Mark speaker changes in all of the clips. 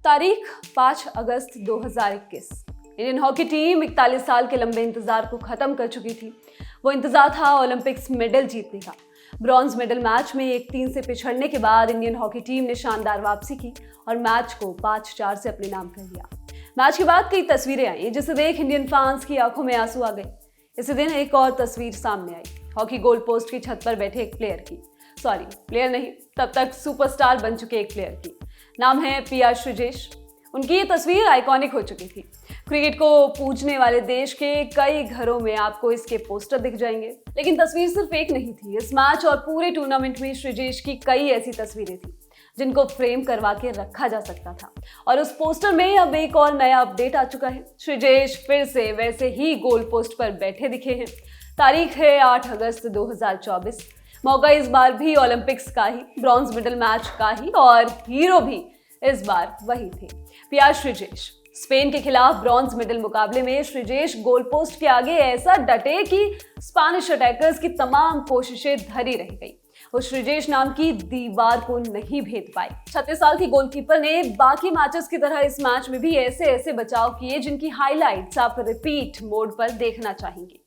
Speaker 1: तारीख 5 अगस्त 2021। Indian hockey team 41 साल के लंबे इंतजार को खत्म कर चुकी थी। वो इंतजार था ओलंपिक्स मेडल जीतने का। ब्रॉन्ज मेडल मैच में 1-3 से पिछड़ने के बाद इंडियन हॉकी टीम ने शानदार वापसी की और मैच को 5-4 से अपने नाम कर लिया। मैच के बाद कई तस्वीरें आई जिसे देख इंडियन फैंस की आंखों में आंसू आ गए। इसी दिन एक और तस्वीर सामने आई, हॉकी गोल पोस्ट की छत पर बैठे एक प्लेयर की। प्लेयर नहीं, तब तक सुपरस्टार बन चुके एक प्लेयर की। नाम है पी.आर. श्रीजेश। उनकी ये तस्वीर आइकॉनिक हो चुकी थी। क्रिकेट को पूजने वाले देश के कई घरों में आपको इसके पोस्टर दिख जाएंगे। लेकिन तस्वीर सिर्फ एक नहीं थी। इस मैच और पूरे टूर्नामेंट में श्रीजेश की कई ऐसी तस्वीरें थी जिनको फ्रेम करवा के रखा जा सकता था। और उस पोस्टर में अब एक और नया अपडेट आ चुका है। श्रीजेश फिर से वैसे ही गोल पोस्ट पर बैठे दिखे हैं। तारीख है 8 अगस्त 2024। मौका इस बार भी ओलंपिक्स का ही, ब्रॉन्ज मेडल मैच का ही, और हीरो भी इस बार वही थे, पी.आर. श्रीजेश। स्पेन के खिलाफ ब्रॉन्ज मेडल मुकाबले में श्रीजेश गोल पोस्ट के आगे ऐसा डटे कि स्पेनिश अटैकर्स की तमाम कोशिशें धरी रह गई। वो श्रीजेश नाम की दीवार को नहीं भेद पाए। 36 साल की गोलकीपर ने बाकी मैचेस की तरह इस मैच में भी ऐसे बचाव किए जिनकी हाइलाइट्स आप रिपीट मोड पर देखना चाहेंगे।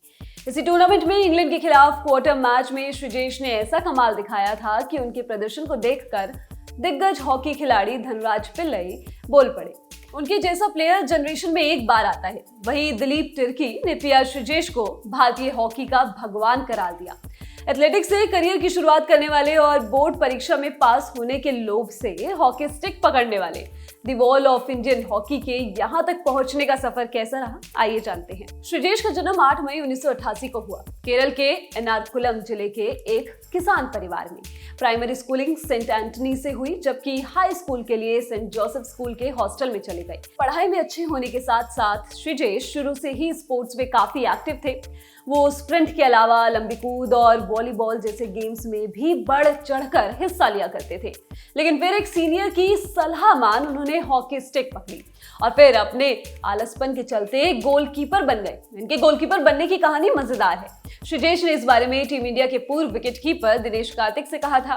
Speaker 1: इसी टूर्नामेंट में इंग्लैंड के खिलाफ क्वार्टर मैच में श्रीजेश ने ऐसा कमाल दिखाया था कि उनके प्रदर्शन को देखकर दिग्गज हॉकी खिलाड़ी धनराज पिल्लई बोल पड़े। उनके जैसा प्लेयर जनरेशन में एक बार आता है। वहीं दिलीप तिर्की ने पी.आर. श्रीजेश को भारतीय हॉकी का भगवान करार दिया। एथलेटिक्स से करियर की शुरुआत करने वाले और बोर्ड परीक्षा में पास होने के लोभ से हॉकी स्टिक पकड़ने वाले the wall of Indian hockey के यहाँ तक पहुंचने का सफर कैसा रहा, आइए जानते हैं। श्रीजेश का जन्म 8 मई 1988 को हुआ। केरल के एर्नाकुलम जिले के एक किसान परिवार में। प्राइमरी स्कूलिंग सेंट एंटनी से हुई, जबकि हाई स्कूल के लिए सेंट जोसेफ स्कूल के हॉस्टल में चले गए। पढ़ाई में अच्छे होने के साथ साथ श्रीजेश शुरू से ही स्पोर्ट्स में काफी एक्टिव थे। वो स्प्रिंट के अलावा लंबी कूद और वॉलीबॉल जैसे गेम्स में भी बढ़ चढ़कर हिस्सा लिया करते थे। लेकिन फिर एक सीनियर की सलाह मान उन्होंने हॉकी स्टिक पकड़ी और फिर अपने आलसपन के चलते गोलकीपर बन गए। इनके गोलकीपर बनने की कहानी मजेदार है। श्रीजेश ने इस बारे में टीम इंडिया के पूर्व विकेटकीपर दिनेश कार्तिक से कहा था,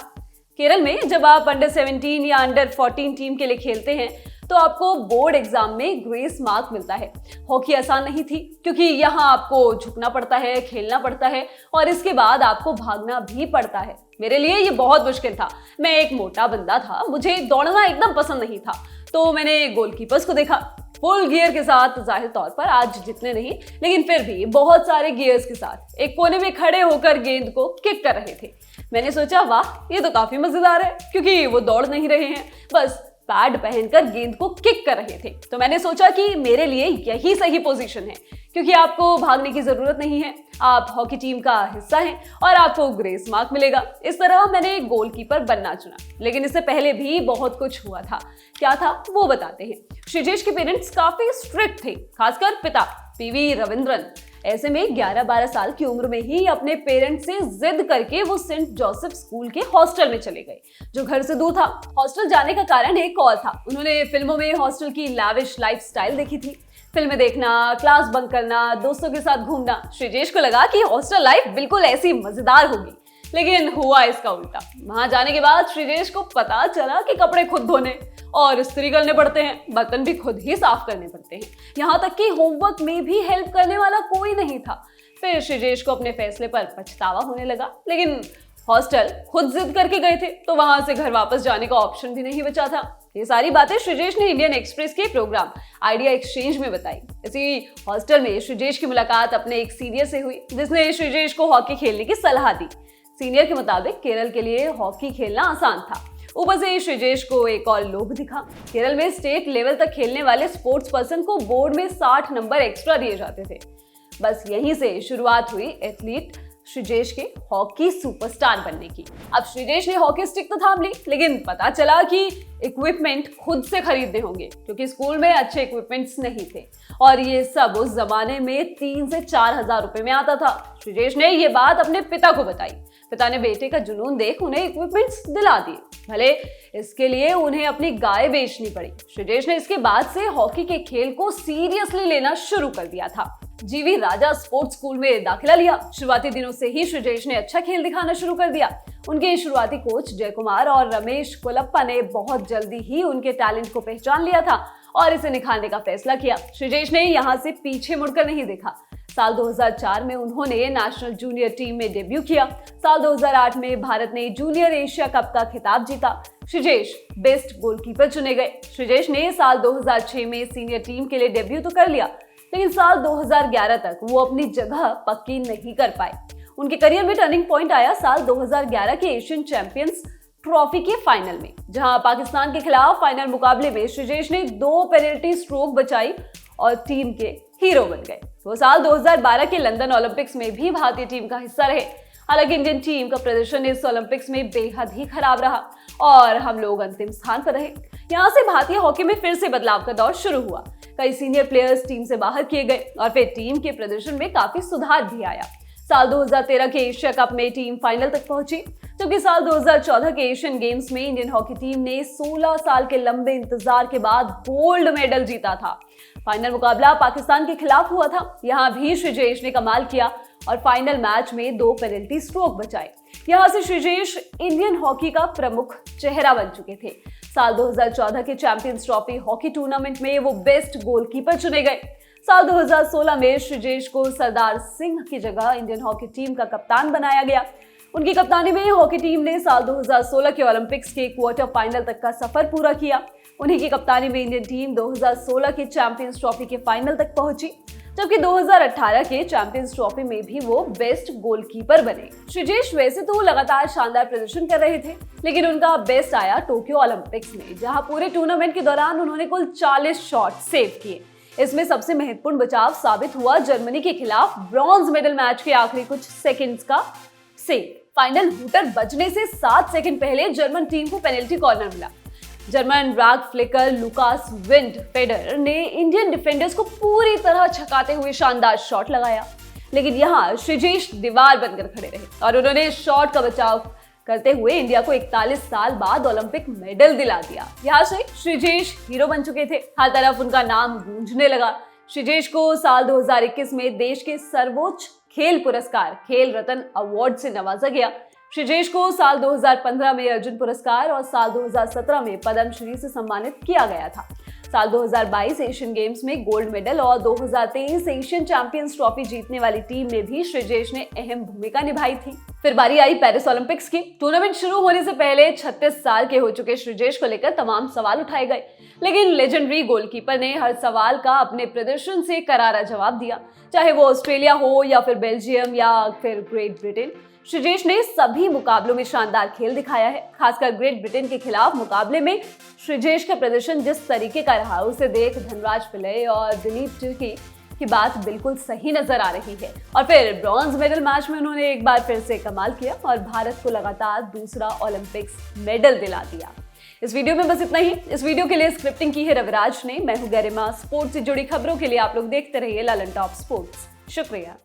Speaker 1: केरल में जब आप अंडर 17 या अंडर 14 टीम के लिए खेलते हैं तो आपको बोर्ड एग्जाम में ग्रेस मार्क मिलता है। हॉकी आसान नहीं थी क्योंकि यहाँ आपको झुकना पड़ता है, खेलना पड़ता है और इसके बाद आपको भागना भी पड़ता है। मेरे लिए ये बहुत मुश्किल था। मैं एक मोटा बंदा था, मुझे दौड़ना एकदम पसंद नहीं था, तो मैंने गोलकीपर्स को देखा फुल गियर के साथ, जाहिर तौर पर आज जितने नहीं लेकिन फिर भी बहुत सारे गियर्स के साथ एक कोने में खड़े होकर गेंद को किक कर रहे थे। मैंने सोचा वाह, ये तो काफी मजेदार है, क्योंकि वो दौड़ नहीं रहे हैं, बस पैड पहनकर गेंद को किक कर रहे थे। तो मैंने सोचा कि मेरे लिए यही सही पोजीशन है, क्योंकि आपको भागने की जरूरत नहीं है, आप हॉकी टीम का हिस्सा हैं और आपको ग्रेस मार्क मिलेगा। इस तरह मैंने गोलकीपर बनना चुना। लेकिन इससे पहले भी बहुत कुछ हुआ था। क्या था वो बताते हैं। श्रीजेश के पेरेंट्स काफी स्ट्रिक्ट थे, खासकर पिता पी.वी. रविंद्रन। ऐसे में 11-12 साल की उम्र में ही अपने पेरेंट्स से जिद करके वो सेंट जोसेफ स्कूल के हॉस्टल में चले गए, जो घर से दूर था। हॉस्टल जाने का कारण एक और था। उन्होंने फिल्मों में हॉस्टल की लैविश लाइफस्टाइल देखी थी। फिल्में देखना, क्लास बंक करना, दोस्तों के साथ घूमना। श्रीजेश को लगा कि हॉस्टल लाइफ बिल्कुल ऐसी मजेदार होगी, लेकिन हुआ इसका उल्टा। वहां जाने के बाद श्रीजेश को पता चला कि कपड़े खुद धोने और इस्त्री करने पड़ते हैं, बर्तन भी खुद ही साफ करने पड़ते हैं, यहाँ तक कि होमवर्क में भी हेल्प करने वाला कोई नहीं था। फिर श्रीजेश को अपने फैसले पर पछतावा होने लगा। लेकिन हॉस्टल खुद जिद करके गए थे, तो वहां से घर वापस जाने का ऑप्शन भी नहीं बचा था। ये सारी बातें श्रीजेश ने इंडियन एक्सप्रेस के प्रोग्राम आइडिया एक्सचेंज में बताई। इसी हॉस्टल में श्रीजेश की मुलाकात अपने एक सीनियर से हुई, जिसने श्रीजेश को हॉकी खेलने की सलाह दी। सीनियर के मुताबिक केरल के लिए हॉकी खेलना आसान था। ऊपर से श्रीजेश को एक और लोभ दिखा। केरल में स्टेट लेवल तक खेलने वाले स्पोर्ट्स पर्सन को बोर्ड में 60 नंबर एक्स्ट्रा दिए जाते थे। बस यहीं से शुरुआत हुई एथलीट श्रीजेश के हॉकी सुपरस्टार बनने की। अब श्रीजेश ने हॉकी स्टिक तो थाम ली, लेकिन पता चला कि इक्विपमेंट खुद से खरीदने होंगे, क्योंकि स्कूल में अच्छे इक्विपमेंट्स नहीं थे और ये सब उस जमाने में 3 से 4 हजार रुपए में आता था। श्रीजेश ने ये बात अपने पिता को बताई। पिता ने बेटे का जुनून देख उन्हें इक्विपमेंट्स दिला दिए, भले इसके लिए उन्हें अपनी गाय बेचनी पड़ी। श्रीजेश ने इसके बाद से हॉकी के खेल को सीरियसली लेना शुरू कर दिया था। जीवी राजा स्पोर्ट्स स्कूल में दाखिला लिया। शुरुआती दिनों से ही श्रीजेश ने अच्छा खेल दिखाना शुरू कर दिया। उनके शुरुआती कोच जयकुमार और रमेश कोलप्पा ने बहुत जल्दी ही उनके टैलेंट को पहचान लिया था और इसे निखारने का फैसला किया। श्रीजेश ने यहाँ से पीछे मुड़कर नहीं देखा। साल 2004 में उन्होंने नेशनल जूनियर टीम में डेब्यू किया। साल 2008 में भारत ने जूनियर एशिया कप का खिताब जीता। श्रीजेश बेस्ट गोलकीपर चुने गए। श्रीजेश ने साल 2006 में सीनियर टीम के लिए डेब्यू तो कर लिया, लेकिन साल 2011 तक वो अपनी जगह पक्की नहीं कर पाए। उनके करियर में टर्निंग पॉइंट आया साल 2011 के एशियन चैंपियंस ट्रॉफी के फाइनल में, जहां पाकिस्तान के खिलाफ फाइनल मुकाबले में श्रीजेश ने 2 पेनल्टी स्ट्रोक बचाई और टीम के हीरो बन गए। वो साल 2012 के लंदन ओलंपिक्स में भी भारतीय टीम का हिस्सा रहे। हालांकि इंडियन टीम का प्रदर्शन इस ओलंपिक्स में बेहद ही खराब रहा और हम लोग अंतिम स्थान पर रहे। यहाँ से भारतीय हॉकी में फिर से बदलाव का दौर शुरू हुआ। कई सीनियर प्लेयर्स टीम से बाहर किए गए और फिर टीम के प्रदर्शन में काफी सुधार भी आया। साल 2013 के एशिया कप में टीम फाइनल तक पहुंची, जबकि साल 2014 के एशियन गेम्स में इंडियन हॉकी टीम ने 16 साल के लंबे इंतजार के बाद गोल्ड मेडल जीता था। फाइनल मुकाबला पाकिस्तान के खिलाफ हुआ था। यहाँ भी श्रीजेश ने कमाल किया और फाइनल मैच में 2 पेनल्टी स्ट्रोक बचाए। यहाँ से श्रीजेश इंडियन हॉकी का प्रमुख चेहरा बन चुके थे। साल 2014 के चैंपियंस ट्रॉफी हॉकी टूर्नामेंट में वो बेस्ट गोलकीपर चुने गए। साल 2016 में श्रीजेश को सरदार सिंह की जगह इंडियन हॉकी टीम का कप्तान बनाया गया। उनकी कप्तानी में हॉकी टीम ने साल 2016 के ओलंपिक्स के क्वार्टर फाइनल तक का सफर पूरा किया। उन्हीं की कप्तानी में इंडियन टीम 2016 के चैंपियंस ट्रॉफी के फाइनल तक पहुंची, जबकि 2018 के चैंपियंस ट्रॉफी में भी वो बेस्ट गोलकीपर बने। श्रीजेश वैसे तो लगातार शानदार प्रदर्शन कर रहे थे, लेकिन उनका बेस्ट आया टोक्यो ओलंपिक्स में, जहां पूरे टूर्नामेंट के दौरान उन्होंने कुल 40 शॉट सेव किए। इसमें सबसे महत्वपूर्ण बचाव साबित हुआ जर्मनी के खिलाफ ब्रॉन्ज मेडल मैच के आखिरी कुछ सेकंड्स का सेव। फाइनल हूटर बजने से 7 सेकंड पहले जर्मन टीम को पेनल्टी कॉर्नर मिला। जर्मन राग फ्लिकर लुकास विंड फेडर ने इंडियन डिफेंडर्स को पूरी तरह छकाते हुए शानदार शॉट लगाया, लेकिन यहाँ श्रीजेश दीवार बनकर खड़े रहे और उन्होंने शॉट का बचाव करते हुए इंडिया को 41 साल बाद ओलंपिक मेडल दिला दिया। यहाँ से श्रीजेश हीरो बन चुके थे। हर तरफ उनका नाम गूंजने लगा। श्रीजेश को साल 2021 में देश के सर्वोच्च खेल पुरस्कार खेल रत्न अवार्ड से नवाजा गया। श्रीजेश को साल 2015 में अर्जुन पुरस्कार और साल 2017 में पद्मश्री से सम्मानित किया गया था। साल 2022 एशियन गेम्स में गोल्ड मेडल और 2023 एशियन चैंपियंस ट्रॉफी जीतने वाली टीम में भी श्रीजेश ने अहम भूमिका निभाई थी। फिर बारी आई पेरिस ओलंपिक्स की। टूर्नामेंट शुरू होने से पहले 36 साल के हो चुके श्रीजेश को लेकर तमाम सवाल उठाए गए, लेकिन लेजेंडरी गोलकीपर ने हर सवाल का अपने प्रदर्शन से करारा जवाब दिया। चाहे वो ऑस्ट्रेलिया हो या फिर बेल्जियम या फिर ग्रेट ब्रिटेन, श्रीजेश ने सभी मुकाबलों में शानदार खेल दिखाया है। खासकर ग्रेट ब्रिटेन के खिलाफ मुकाबले में श्रीजेश का प्रदर्शन जिस तरीके का रहा, उसे देख धनराज पिल्लई और दिलीप तिर्की की बात बिल्कुल सही नजर आ रही है। और फिर ब्रॉन्ज मेडल मैच में उन्होंने एक बार फिर से कमाल किया और भारत को लगातार दूसरा ओलंपिक्स मेडल दिला दिया। इस वीडियो में बस इतना ही। इस वीडियो के लिए स्क्रिप्टिंग की है रविराज ने। मैं हूं गरिमा। स्पोर्ट्स से जुड़ी खबरों के लिए आप लोग देखते रहिए ललन टॉप स्पोर्ट्स। शुक्रिया।